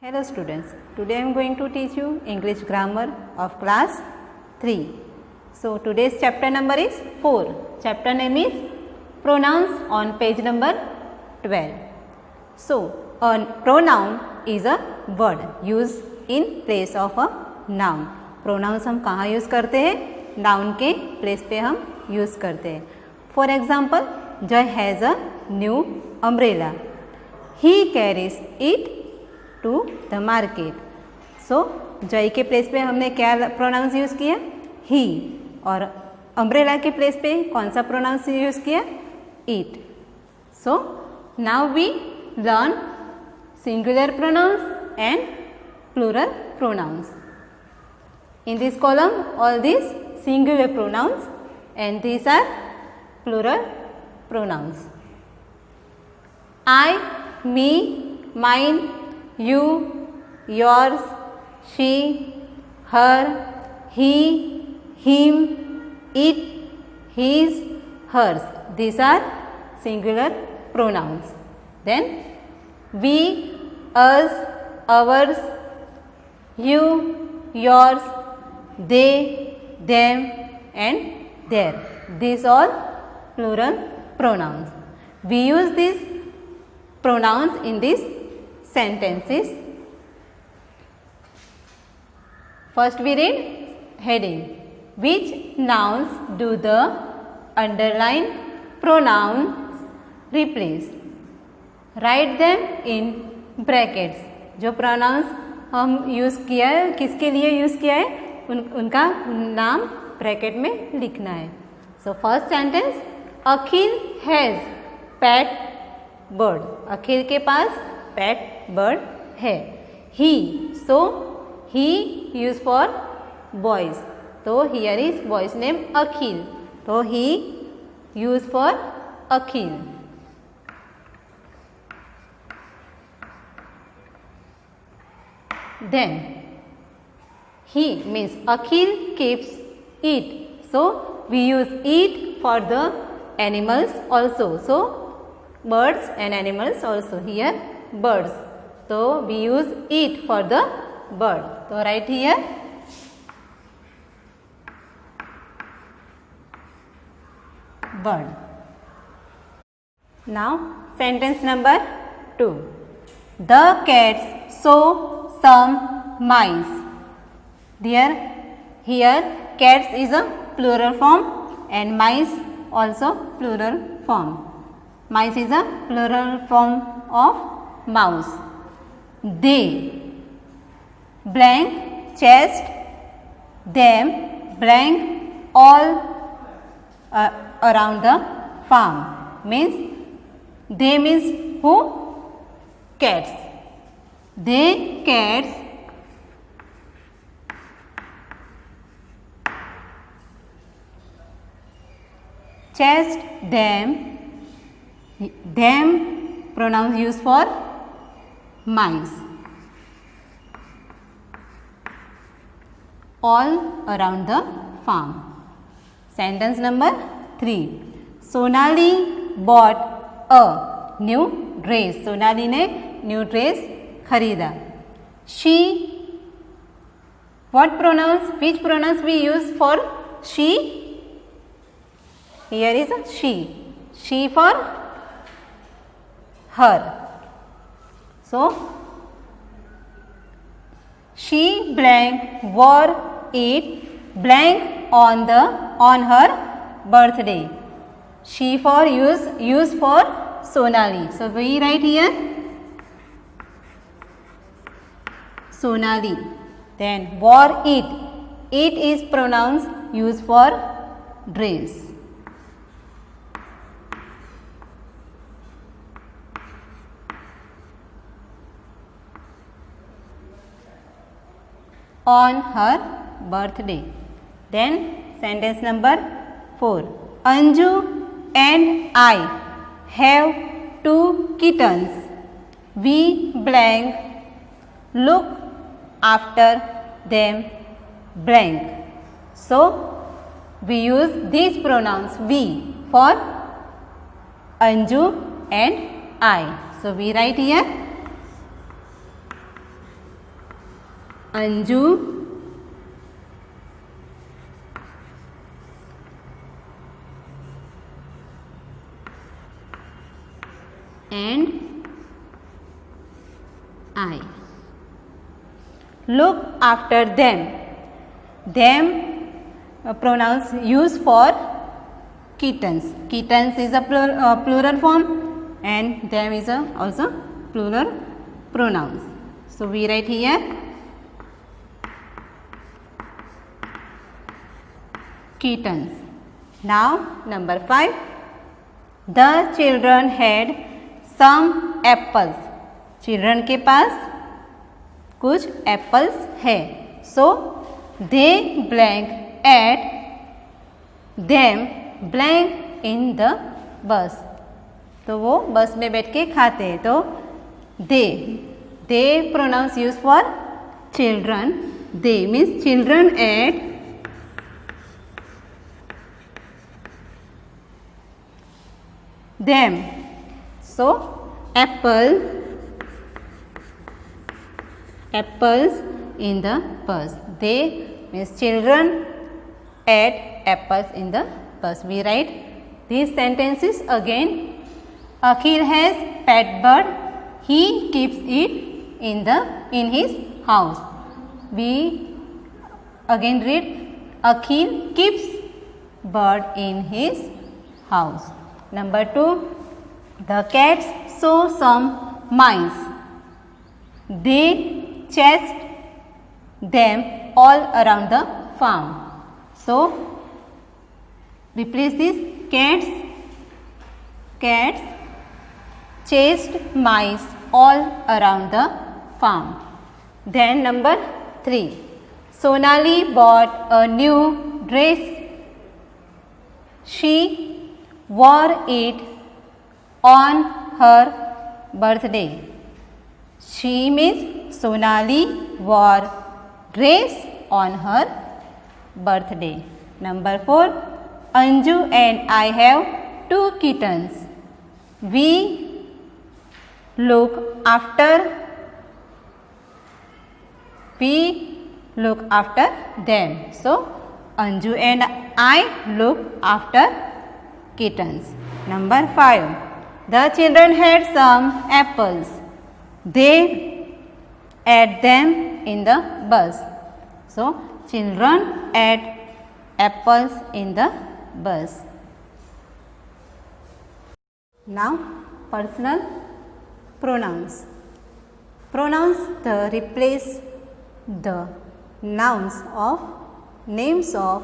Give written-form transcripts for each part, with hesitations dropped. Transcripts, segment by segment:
Hello students, today I am going to teach you English grammar of class 3. So today's chapter number is 4. Chapter name is pronouns on page number 12. So a pronoun is a word used in place of a noun. Pronouns हम कहाँ use करते हैं? Noun के place पे हम use करते हैं. For example, Jay has a new umbrella. He carries it to the market. So Jay के प्लेस पे हमने क्या प्रोनाउंस यूज़ किया? ही. और अम्ब्रेला के प्लेस पे कौन सा प्रोनाउंस यूज़ किया? It. So now we learn singular pronouns and plural pronouns. In this column all this singular pronouns and this are plural pronouns. I, me, mine, you, yours, she, her, he, him, it, his, hers. These are singular pronouns. Then we, us, ours, you, yours, they, them and their. These are plural pronouns. We use these pronouns in this sentences. First we read heading. Which nouns do the underlined pronouns replace? Write them in brackets. जो pronouns हम use किया है, किसके लिए use किया है, उनका नाम ब्रैकेट में लिखना है. So first sentence, Akhil has pet bird. अखिल के पास pet bird है. He, so he use for boys. तो here is boy's name अखिल. तो he use for Akhil. Then he means Akhil keeps it. So we use it for the animals also. So birds and animals also. Here birds. So we use it for the bird. So right here bird. Now sentence number 2. The cats saw some mice. Here cats is a plural form and mice also plural form. Mice is a plural form of mouse. They blank chased them blank all around the farm. Means they means who? Cats. They cats chased them pronouns used for mice. All around the farm. Sentence number 3. Sonali bought a new dress. Sonali ने new dress खरीदा. She, what pronouns, which pronouns we use for she? Here is a she. She for her. So she blank wore it blank on her birthday. She for use for Sonali. So we write here Sonali. Then wore it. It is pronouns used for dress. On her birthday. Then sentence number 4. Anju and I have 2 kittens. We blank look after them blank. So we use these pronouns we for Anju and I. So we write here Anju, and I. Look after them. Them pronouns used for kittens. Kittens is a plural form, and them is also plural pronouns. So we write here kittens. Now number 5. The children had some apples. Children के पास कुछ apples है. So they blank at them blank in the bus. तो वो बस में बैठ के खाते हैं. तो they pronouns use for children. They means children ate them. So apples in the bus. They means children ate apples in the bus. We write these sentences again. Akhil has pet bird. He keeps it in his house. We again read Akhil keeps bird in his house. Number 2. The cats saw some mice. They chased them all around the farm. So replace this cats chased mice all around the farm. Then number 3. Sonali bought a new dress. She wore it on her birthday. She means Sonali wore dress on her birthday. Number 4. Anju and I have 2 kittens. We look after them. So Anju and I look after kittens. Number 5. The children had some apples. They ate them in the bus. So children ate apples in the bus. Now personal pronouns. Pronouns that replace the nouns of names of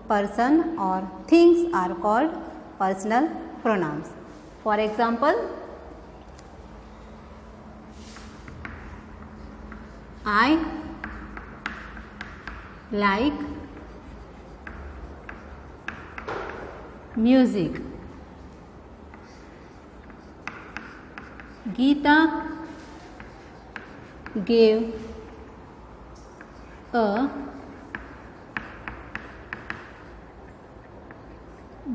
person or things are called personal pronouns. For example, I like music. Geeta gave a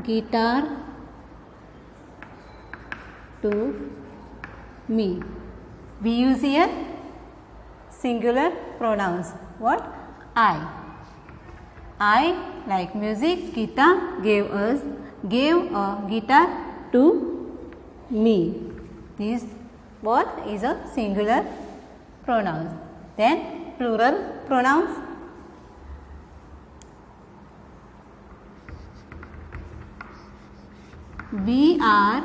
guitar to me. We use here singular pronouns. What? I like music. Geeta gave a guitar to me. This what is a singular pronouns. Then plural pronouns. We are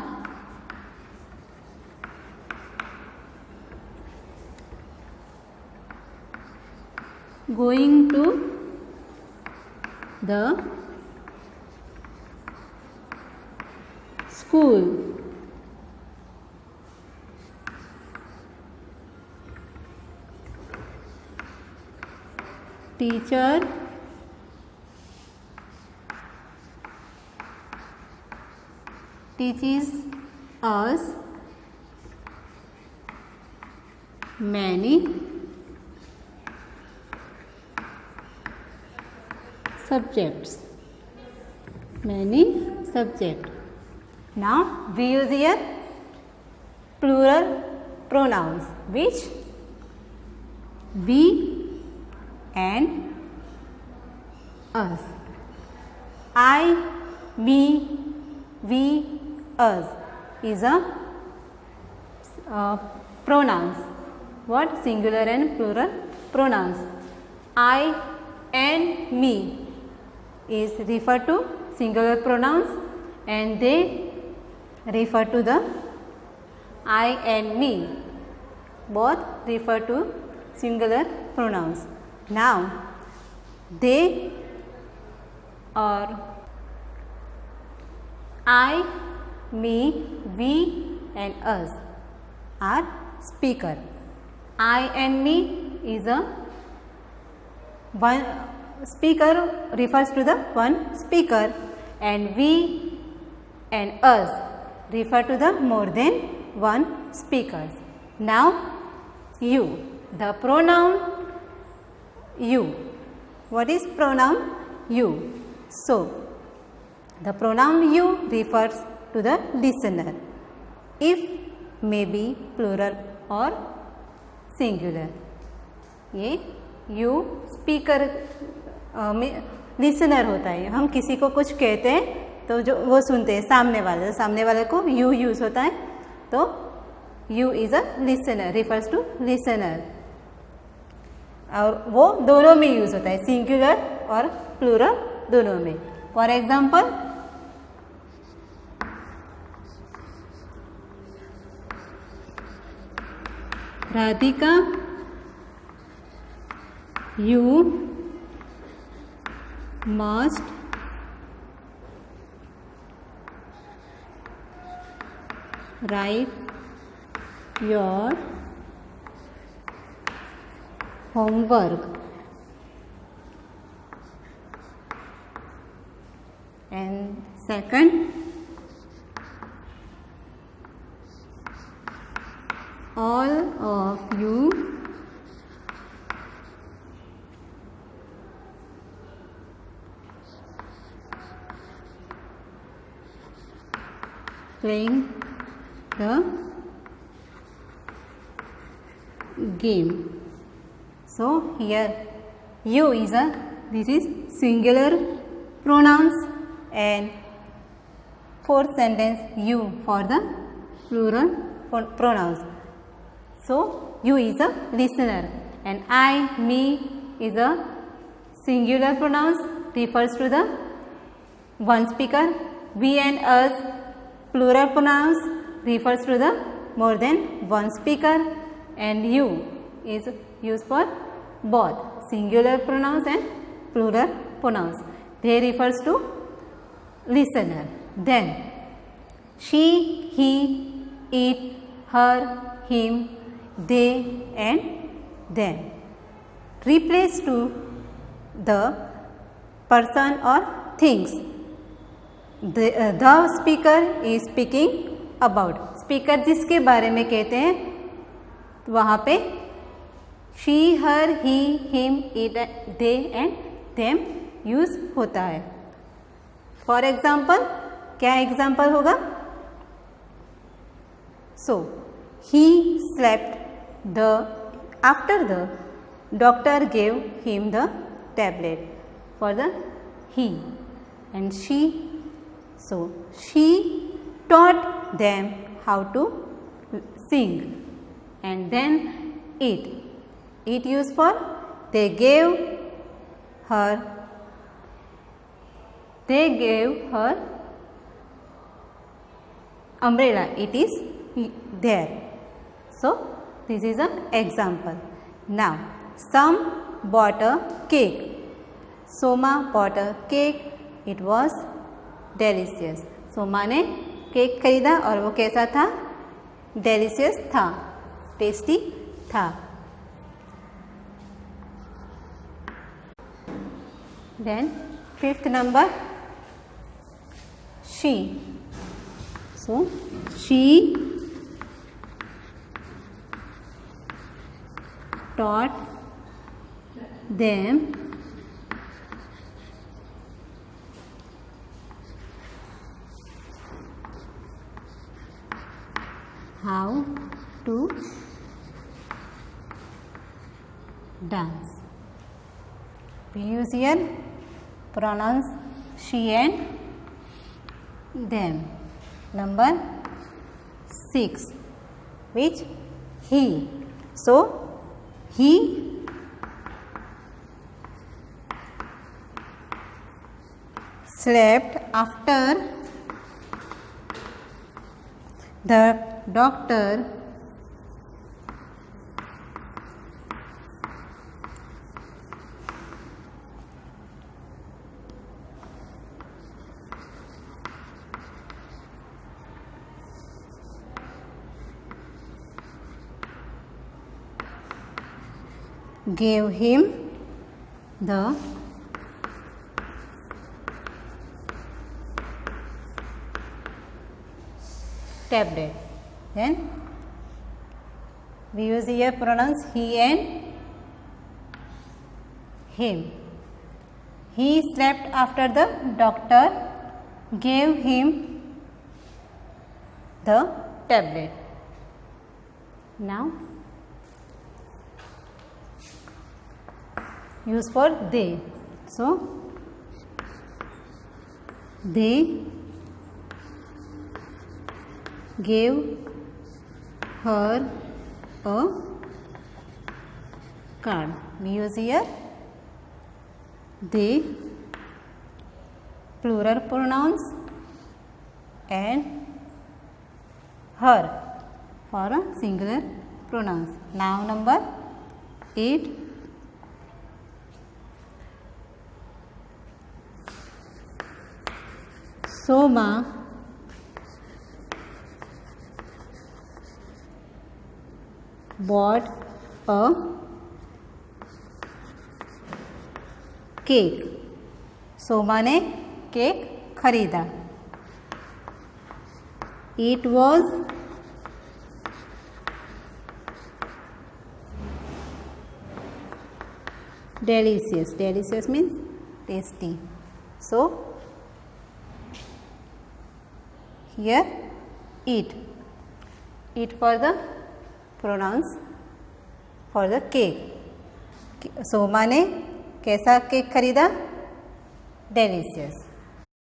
going to the school. Teacher teaches us many subjects. Now we use here plural pronouns which we and us. I, me, we, us is a pronouns. What? Singular and plural pronouns. I and me is refer to singular pronouns and they refer to the I and me. Both refer to singular pronouns. Now they or I, me, we and us are speaker. I and me is a one speaker, refers to the one speaker, and we and us refer to the more than one speakers. Now you, the pronoun you. What is pronoun you? So the pronoun you refers to the listener, if may be plural or singular. ये you speaker में listener होता है. हम किसी को कुछ कहते हैं तो जो वो सुनते हैं सामने वाले को यू यूज होता है, तो you is a listener, refers to listener. और वो दोनों में यूज होता है, सिंगुलर और प्लूरल दोनों में. For example, Radhika, you must write your homework. And second, all of you playing the game. So here you is this is singular pronouns, and fourth sentence you for the plural pronouns. So you is a listener, and I, me is a singular pronouns, refers to the one speaker. We and us plural pronouns, refers to the more than one speaker, and you is used for both singular pronouns and plural pronouns. They refers to listener. Then she, he, it, her, him, they and them. Replace to the person or things. The speaker is speaking about. Speaker जिसके बारे में कहते हैं वहाँ पे she, her, he, him, it, they and them use होता है. For example, क्या एग्जाम्पल होगा? सो he slept after the doctor gave him the tablet for the he, and so she taught them how to sing. And then it used for they gave her umbrella. It is there. So this is an example. Now some bought a cake. Soma bought a cake. It was delicious. Soma ने cake खरीदा और वो कैसा था? Delicious था, tasty था. Then fifth number, she. So she taught them how to dance. We use here pronouns she and them. Number 6, which he. So he slept after the doctor gave him the tablet. Then we use here pronouns he and him. He slept after the doctor gave him the tablet. Now use for they. So they gave her a card. We use here they, plural pronouns, and her for a singular pronouns. Now number 8. Soma bought a cake. Soma ने cake खरीदा. It was delicious. Delicious means tasty. So here eat. Eat for the pronouns for the cake. Soma ने कैसा cake खरीदा? Delicious.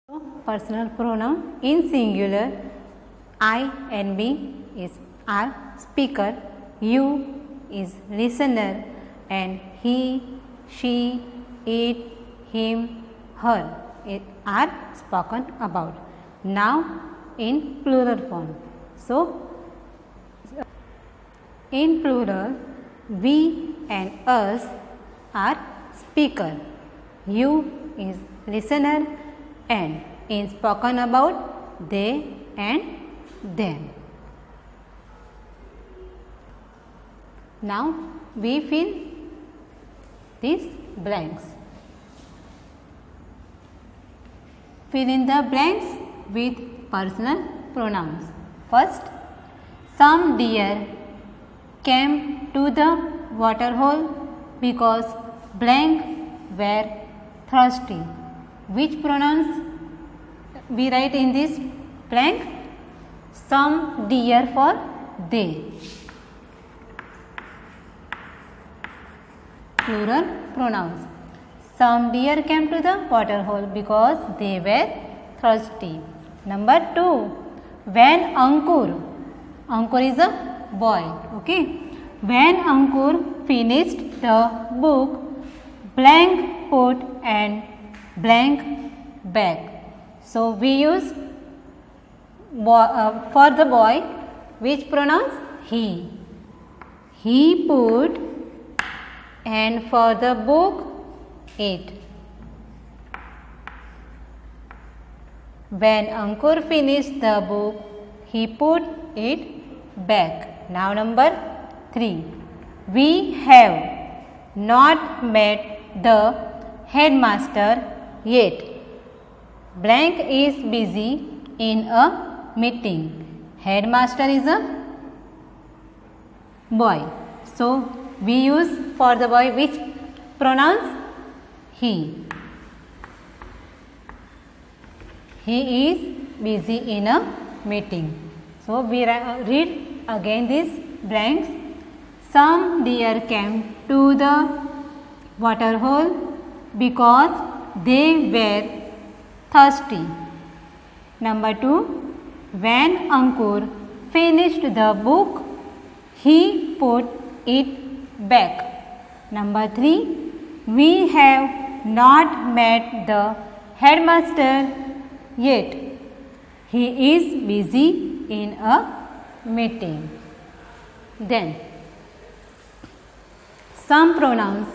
So, personal pronoun in singular, I and me is are speaker, you is listener, and he, she, it, him, her are spoken about. Now in plural form. So in plural, we and us are speaker, you is listener, and in spoken about, they and them. Now we fill these blanks. Fill in the blanks with personal pronouns. First, some deer came to the water hole because blank were thirsty. Which pronouns we write in this blank? Some deer for they. Plural pronouns. Some deer came to the water hole because they were thirsty. Number 2. When Ankur is a boy. Okay. When Ankur finished the book, blank put and blank back. So we use for the boy which pronouns? He. He put, and for the book, it. When Ankur finished the book, he put it back. Now number 3. We have not met the headmaster yet. Blank is busy in a meeting. Headmaster is a boy. So we use for the boy which pronouns? He. He is busy in a meeting. So we read again these blanks. Some deer came to the water hole because they were thirsty. Number 2, when Ankur finished the book, he put it back. Number 3, we have not met the headmaster yet. He is busy in a meeting. Then, some pronouns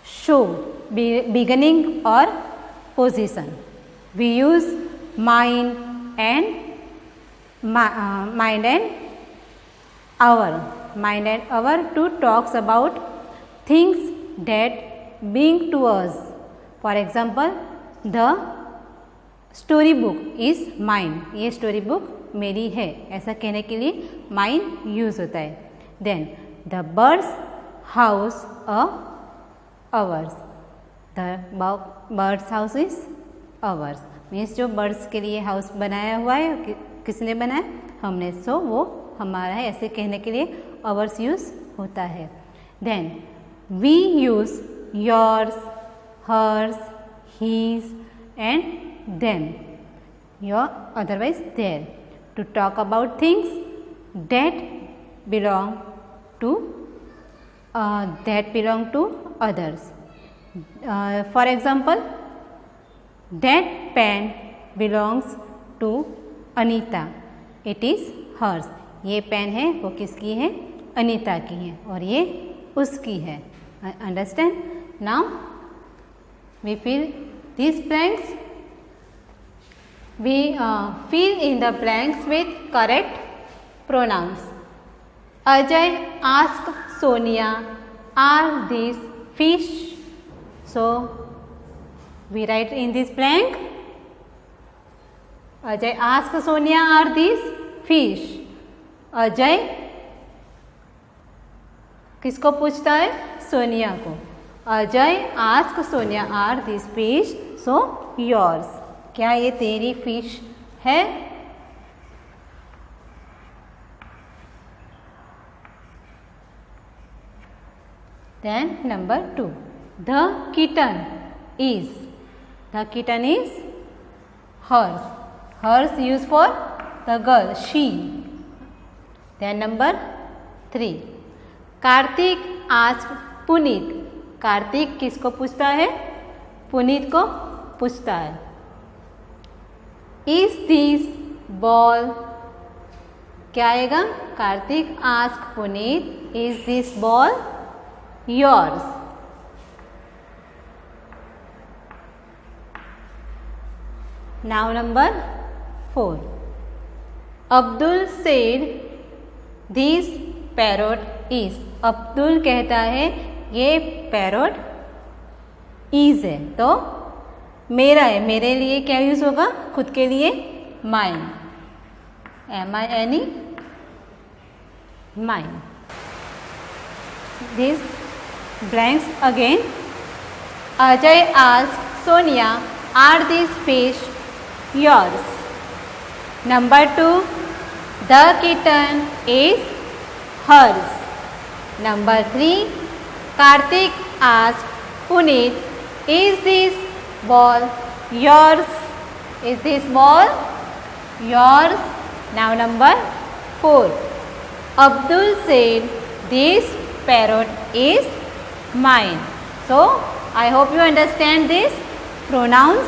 show beginning or position. We use mine and our. Mind and our to talks about things that belong to us. For example, the story book is mine. ये story book मेरी है, ऐसा कहने के लिए mine use होता है. Then the bird's house ours. The bird's house is ours. Means जो बर्ड्स के लिए हाउस बनाया हुआ है किसने बनाया? हमने. सो वो हमारा है, ऐसे कहने के लिए अवर्स यूज होता है. Then we use yours, hers, his and them, your otherwise their to talk about things that belong to others. For example, that pen belongs to Anita, it is hers. ये पेन है वो किसकी है? अनीता की है और ये उसकी है. Understand? Now we fill these blanks. We fill in the blanks with correct pronouns. Ajay asked Sonia, are these fish? So we write in this blank, Ajay asked Sonia, are these fish? Ajay किसको पूछता है? सोनिया को. Ajay ask Sonia, are this fish? So yours. क्या ये तेरी fish है? Then number 2, the kitten is. The kitten is hers. Hers used for the girl, she. Then number 3, Kartik asked Puneet. Kartik किसको पूछता है? पुनीत को पूछता है. Is this ball? क्या आएगा? Kartik asked Puneet, is this ball yours? Now number 4, Abdul said this parrot is. Abdul कहता है ये पैरोट इज है, तो मेरा है. मेरे लिए क्या यूज होगा? खुद के लिए mine. MINE, mine. This blanks again. Ajay asked Sonia, are this fish yours? Number 2, the kitten is hers. Number 3, Karthik asked Puneet, is this ball yours? Is this ball yours? Now number 4, Abdul said this parrot is mine. So I hope you understand these pronouns